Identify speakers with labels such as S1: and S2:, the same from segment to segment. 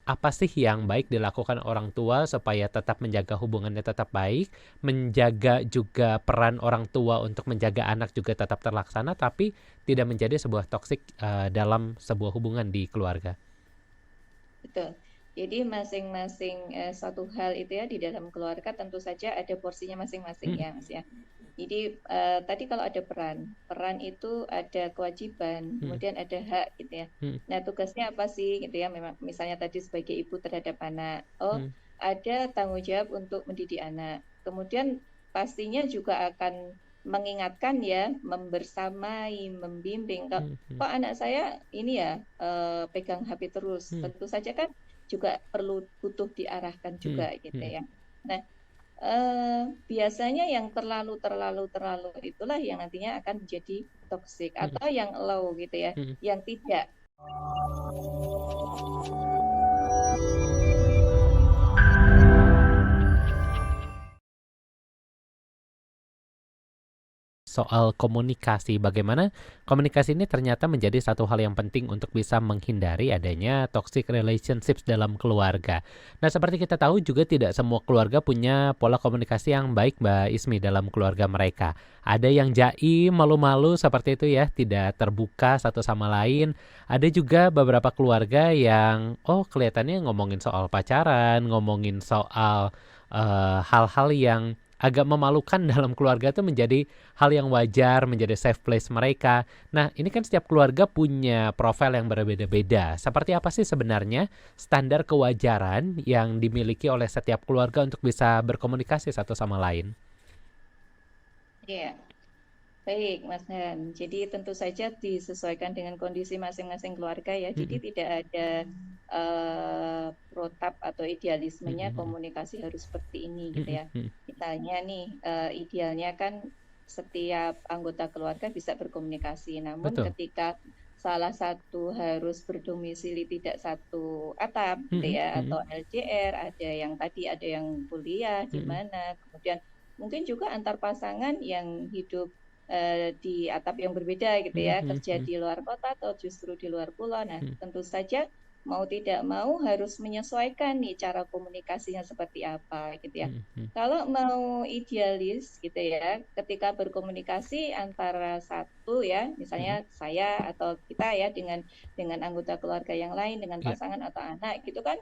S1: apa sih yang baik dilakukan orang tua supaya tetap menjaga hubungannya tetap baik, menjaga juga peran orang tua untuk menjaga anak juga tetap terlaksana, tapi tidak menjadi sebuah toksik dalam sebuah hubungan di keluarga.
S2: Betul. Jadi masing-masing satu hal itu ya di dalam keluarga tentu saja ada porsinya masing-masing
S1: Hmm,
S2: ya Mas ya. Jadi tadi kalau ada peran, peran itu ada kewajiban,
S1: hmm,
S2: kemudian ada hak gitu ya.
S1: hmm,
S2: Nah tugasnya apa sih gitu ya? Memang misalnya tadi sebagai ibu terhadap anak, oh
S1: hmm,
S2: ada tanggung jawab untuk mendidik anak. Kemudian pastinya juga akan mengingatkan ya, membersamai, membimbing. Kok
S1: hmm, hmm,
S2: kok anak saya ini ya pegang HP terus.
S1: hmm,
S2: Tentu saja kan juga perlu butuh diarahkan
S1: hmm,
S2: juga gitu
S1: hmm,
S2: ya. Nah, biasanya yang terlalu itulah yang nantinya akan menjadi toksik
S1: hmm,
S2: atau yang low gitu ya,
S1: hmm.
S2: yang tidak.
S1: Soal komunikasi. Bagaimana komunikasi ini ternyata menjadi satu hal yang penting untuk bisa menghindari adanya toxic relationships dalam keluarga. Nah, seperti kita tahu juga tidak semua keluarga punya pola komunikasi yang baik, Mbak Ismi, dalam keluarga mereka. Ada yang jaim, malu-malu seperti itu ya, tidak terbuka satu sama lain. Ada juga beberapa keluarga yang kelihatannya ngomongin soal pacaran, ngomongin soal hal-hal yang agak memalukan dalam keluarga itu menjadi hal yang wajar, menjadi safe place mereka. Nah, ini kan setiap keluarga punya profil yang berbeda-beda. Seperti apa sih sebenarnya standar kewajaran yang dimiliki oleh setiap keluarga untuk bisa berkomunikasi satu sama lain?
S2: Ya, baik Mas Han. Jadi tentu saja disesuaikan dengan kondisi masing-masing keluarga ya. Jadi
S1: Mm-mm,
S2: tidak ada protap atau idealismenya
S1: mm-mm,
S2: komunikasi harus seperti ini gitu
S1: mm-mm,
S2: ya.
S1: mm-mm.
S2: Misalnya nih idealnya kan setiap anggota keluarga bisa berkomunikasi. Namun
S1: Betul.
S2: ketika salah satu harus berdomisili tidak satu atap gitu
S1: Mm-mm,
S2: ya
S1: mm-mm,
S2: atau LDR, ada yang tadi ada yang kuliah di
S1: mm-mm,
S2: mana, kemudian mungkin juga antar pasangan yang hidup di atap yang berbeda gitu ya,
S1: mm-mm,
S2: kerja
S1: mm-mm,
S2: di luar kota atau justru di luar pulau. Nah,
S1: mm-mm,
S2: tentu saja mau tidak mau harus menyesuaikan nih cara komunikasinya seperti apa gitu ya.
S1: mm-mm,
S2: Kalau mau idealis gitu ya, ketika berkomunikasi antara satu ya,
S1: mm-mm.
S2: misalnya saya atau kita ya dengan anggota keluarga yang lain, dengan
S1: Iya,
S2: pasangan atau anak gitu kan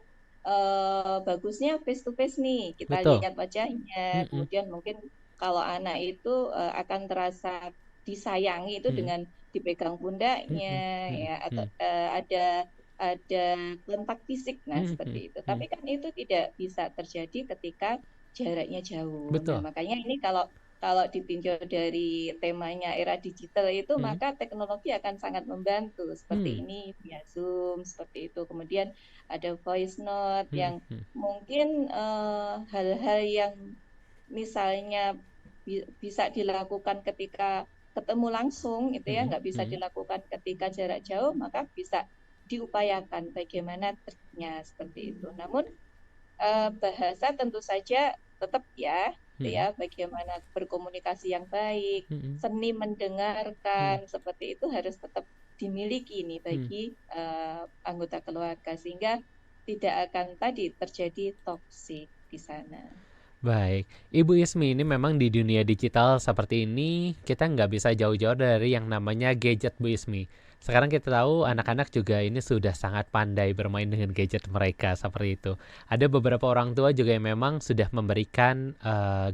S2: bagusnya face to face nih, kita
S1: betul.
S2: lihat wajahnya,
S1: Mm-mm,
S2: kemudian mungkin kalau anak itu akan terasa disayangi itu
S1: mm-mm,
S2: dengan dipegang pundaknya
S1: mm-mm,
S2: ya atau
S1: mm-mm,
S2: ada kontak fisik nah
S1: mm-mm,
S2: seperti itu. Tapi
S1: mm-mm.
S2: kan itu tidak bisa terjadi ketika jaraknya jauh. Nah,
S1: Betul.
S2: makanya ini kalau kalau ditinjau dari temanya era digital itu
S1: Mm-mm,
S2: maka teknologi akan sangat membantu seperti
S1: mm-mm,
S2: ini via Zoom seperti itu. Kemudian ada voice note
S1: mm-mm,
S2: yang mungkin hal-hal yang misalnya bisa dilakukan ketika ketemu langsung itu ya
S1: mm-mm,
S2: nggak bisa
S1: mm-mm.
S2: dilakukan ketika jarak jauh maka bisa diupayakan bagaimana triknya seperti itu. Namun bahasa tentu saja tetap ya gitu
S1: Mm-mm,
S2: ya bagaimana berkomunikasi yang baik,
S1: mm-mm,
S2: seni
S1: mm-mm,
S2: mendengarkan seperti itu harus tetap dimiliki nih
S1: mm.
S2: bagi anggota keluarga sehingga tidak akan tadi terjadi toksik di sana.
S1: Baik, Ibu Ismi, ini memang di dunia digital seperti ini kita nggak bisa jauh-jauh dari yang namanya gadget, Bu Ismi. Sekarang kita tahu anak-anak juga ini sudah sangat pandai bermain dengan gadget mereka seperti itu. Ada beberapa orang tua juga yang memang sudah memberikan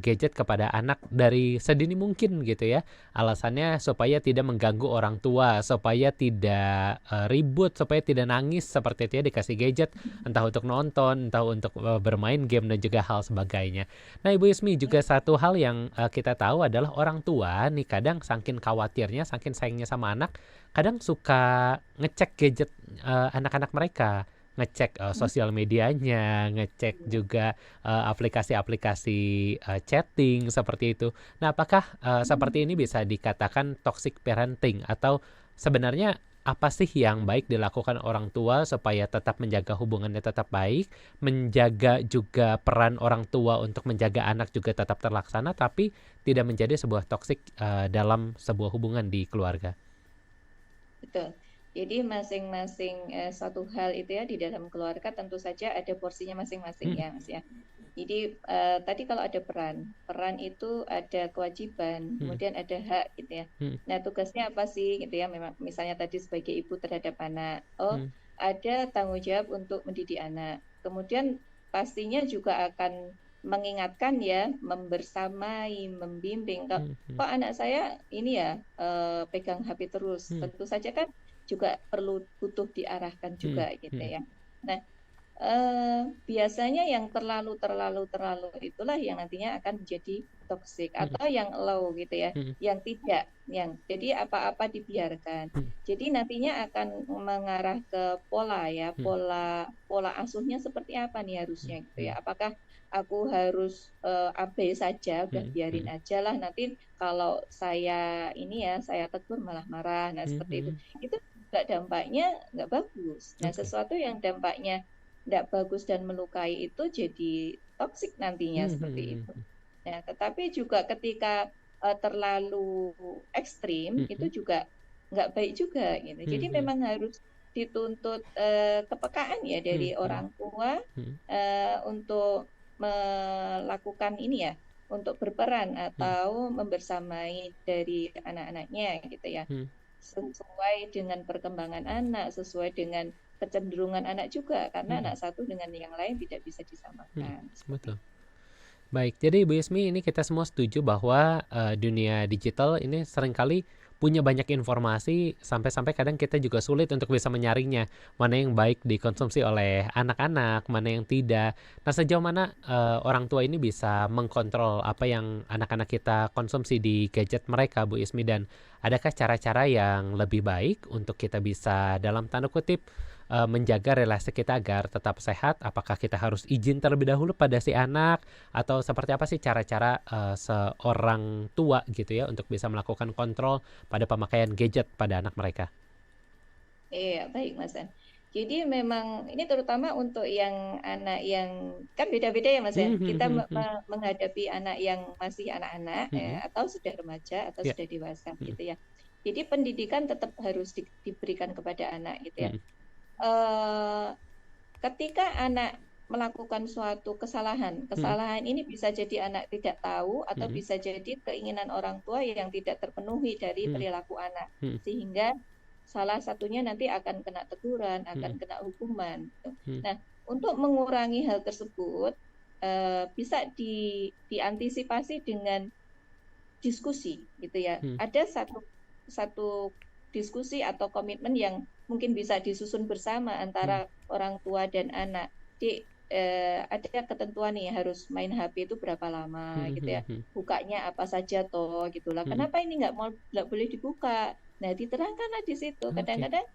S1: gadget kepada anak dari sedini mungkin gitu ya. Alasannya supaya tidak mengganggu orang tua, supaya tidak ribut, supaya tidak nangis seperti itu ya dikasih gadget entah untuk nonton, entah untuk bermain game dan juga hal sebagainya. Nah, Ibu Ismi, juga satu hal yang kita tahu adalah orang tua nih kadang saking khawatirnya, saking sayangnya sama anak, kadang suka ngecek gadget anak-anak mereka, ngecek sosial medianya, ngecek juga aplikasi-aplikasi chatting seperti itu. Nah, apakah seperti ini bisa dikatakan toxic parenting atau sebenarnya apa sih yang baik dilakukan orang tua supaya tetap menjaga hubungannya tetap baik, menjaga juga peran orang tua untuk menjaga anak juga tetap terlaksana, tapi tidak menjadi sebuah toksik dalam sebuah hubungan di keluarga.
S2: Betul. Jadi masing-masing suatu hal itu ya di dalam keluarga tentu saja ada porsinya masing-masing
S1: Mhm,
S2: ya Mas ya. Jadi tadi kalau ada peran itu ada kewajiban,
S1: mhm,
S2: kemudian ada hak gitu ya.
S1: mhm,
S2: Nah tugasnya apa sih gitu ya? Memang misalnya tadi sebagai ibu terhadap anak, oh
S1: mhm,
S2: ada tanggung jawab untuk mendidik anak. Kemudian pastinya juga akan mengingatkan ya, membersamai, membimbing. Kok
S1: mhm, mhm,
S2: kok anak saya ini ya pegang HP terus,
S1: mhm,
S2: tentu saja kan juga perlu butuh diarahkan
S1: mhm,
S2: juga gitu
S1: mhm,
S2: ya. Nah, biasanya yang terlalu itulah yang nantinya akan menjadi toksik
S1: mhm,
S2: atau yang low gitu ya,
S1: mhm,
S2: yang tidak, yang jadi apa-apa dibiarkan.
S1: mhm,
S2: Jadi nantinya akan mengarah ke pola ya,
S1: mhm,
S2: pola pola asuhnya seperti apa nih
S1: mhm,
S2: harusnya gitu
S1: mhm,
S2: ya. Apakah aku harus abai saja, udah
S1: mhm,
S2: biarin
S1: mhm,
S2: aja lah nanti kalau saya ini ya, saya tegur malah marah. Nah,
S1: mhm,
S2: seperti itu.
S1: mhm.
S2: Itu juga dampaknya nggak bagus. Nah,
S1: Oke.
S2: sesuatu yang dampaknya nggak bagus dan melukai itu jadi toksik nantinya
S1: Mhm,
S2: seperti
S1: mhm,
S2: itu.
S1: mhm,
S2: Nah, tetapi juga ketika terlalu ekstrim itu
S1: mhm,
S2: juga nggak baik juga gitu.
S1: mhm,
S2: Jadi
S1: mhm,
S2: memang harus dituntut kepekaan ya dari
S1: mhm, mhm,
S2: orang tua
S1: mhm,
S2: untuk melakukan ini ya, untuk berperan
S1: mhm,
S2: atau membersamai dari anak-anaknya gitu ya,
S1: mhm,
S2: sesuai dengan perkembangan anak, sesuai dengan kecenderungan anak juga, karena
S1: mhm,
S2: anak satu dengan yang lain tidak bisa
S1: mhm.
S2: disamakan seperti
S1: Betul.
S2: itu.
S1: Baik, jadi Ibu Yasmi ini kita semua setuju bahwa dunia digital ini seringkali punya banyak informasi sampai-sampai kadang kita juga sulit untuk bisa menyaringnya. Mana yang baik dikonsumsi oleh anak-anak, mana yang tidak. Nah, sejauh mana orang tua ini bisa mengkontrol apa yang anak-anak kita konsumsi di gadget mereka, Bu Yasmi, dan adakah cara-cara yang lebih baik untuk kita bisa dalam tanda kutip menjaga relasi kita agar tetap sehat? Apakah kita harus izin terlebih dahulu pada si anak? Atau seperti apa sih cara-cara seorang tua gitu ya untuk bisa melakukan kontrol pada pemakaian gadget pada anak mereka?
S2: Iya, baik Mas An. Jadi memang ini terutama untuk yang anak yang kan beda-beda ya Mas An.
S1: Hmm, hmm,
S2: Kita
S1: hmm, hmm,
S2: menghadapi anak yang masih anak-anak
S1: hmm,
S2: atau sudah remaja atau
S1: ya,
S2: sudah dewasa
S1: hmm,
S2: gitu ya. Jadi pendidikan tetap harus diberikan kepada anak gitu ya.
S1: hmm,
S2: Eh, Ketika anak melakukan suatu kesalahan,
S1: hmm,
S2: kesalahan ini bisa jadi anak tidak tahu atau
S1: hmm,
S2: bisa jadi keinginan orang tua yang tidak terpenuhi dari
S1: hmm,
S2: perilaku anak.
S1: hmm,
S2: Sehingga salah satunya nanti akan kena teguran,
S1: hmm,
S2: akan kena hukuman. Gitu.
S1: hmm,
S2: Nah, untuk mengurangi hal tersebut bisa diantisipasi dengan diskusi gitu ya.
S1: hmm,
S2: Ada satu satu diskusi atau komitmen yang mungkin bisa disusun bersama
S1: hmm,
S2: antara orang tua dan anak. Di ada ketentuan nih harus main HP itu berapa lama
S1: hmm,
S2: gitu
S1: hmm,
S2: ya.
S1: hmm,
S2: Bukanya apa saja toh gitulah.
S1: hmm.
S2: Kenapa ini nggak boleh dibuka? Nah, diterangkanlah di situ.
S1: Oke,
S2: Kadang-kadang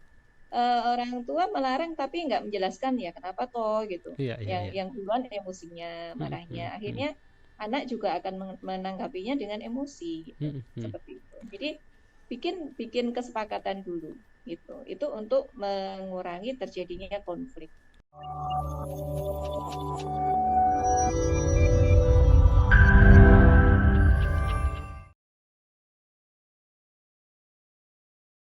S2: orang tua melarang tapi nggak menjelaskan ya kenapa toh gitu.
S1: iya, iya, iya.
S2: Yang duluan emosinya,
S1: Hmm, hmm,
S2: marahnya.
S1: hmm,
S2: Akhirnya anak juga akan menanggapinya dengan emosi gitu.
S1: hmm, hmm,
S2: Seperti itu. Jadi bikin bikin kesepakatan dulu gitu. Itu untuk mengurangi terjadinya konflik.